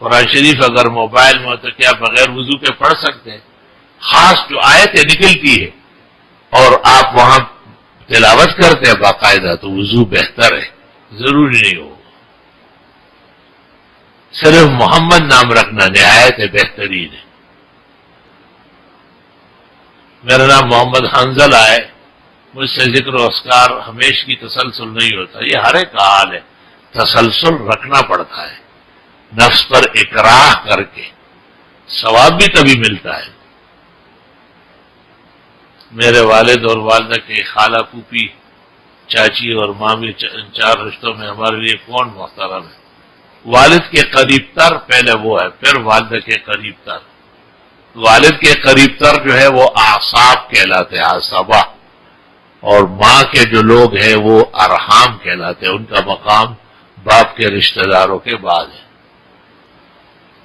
قرآن شریف اگر موبائل میں ہو تو کیا بغیر وضو کے پڑھ سکتے ہیں؟ خاص جو آیتیں نکلتی ہے اور آپ وہاں تلاوت کرتے ہیں باقاعدہ تو وضو بہتر ہے، ضروری نہیں ہوگا۔ صرف محمد نام رکھنا نہایت بہترین ہے۔ میرا نام محمد حنظلہ ہے، مجھ سے ذکر و اذکار ہمیشہ کی تسلسل نہیں ہوتا، یہ ہر ایک کا حال ہے، تسلسل رکھنا پڑتا ہے، نفس پر اکراہ کر کے، ثواب بھی تبھی ملتا ہے۔ میرے والد اور والدہ کے خالہ، پھوپھی، چاچی اور مامی، ان 4 رشتوں میں ہمارے لیے کون محترم ہے؟ والد کے قریب تر پہلے وہ ہے، پھر والدہ کے قریب تر۔ والد کے قریب تر جو ہے وہ اعصاب کہلاتے ہیں، اعصابہ، اور ماں کے جو لوگ ہیں وہ ارحام کہلاتے ہیں، ان کا مقام باپ کے رشتہ داروں کے بعد ہے۔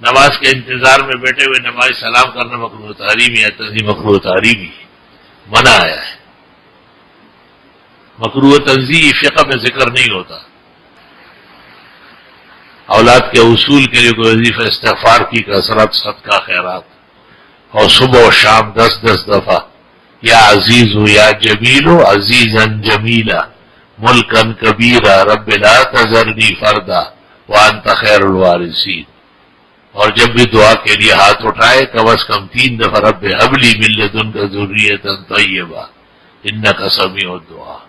نماز کے انتظار میں بیٹھے ہوئے نماز سلام کرنا مکروہ تحریمی ہے، تنظیم مکروہ تحریمی ہے، منع آیا ہے۔ مکروہ تنزیہی فقہ میں ذکر نہیں ہوتا۔ اولاد کے اصول کے لیے کوئی وظیفہ استغفار کی کثرت، صدقہ خیرات، اور صبح و شام 10 دفعہ یا عزیز ہو یا جمیل ہو، عزیزاً جمیلا، ملکاً کبیرا، رب لا تذرنی فردا وانت خیر الوارثین۔ اور جب بھی دعا کے لیے ہاتھ اٹھائے کم از کم 3 دفعہ رب ہب لی من لدنک ذریۃ طیبہ انک سمیع الدعاء۔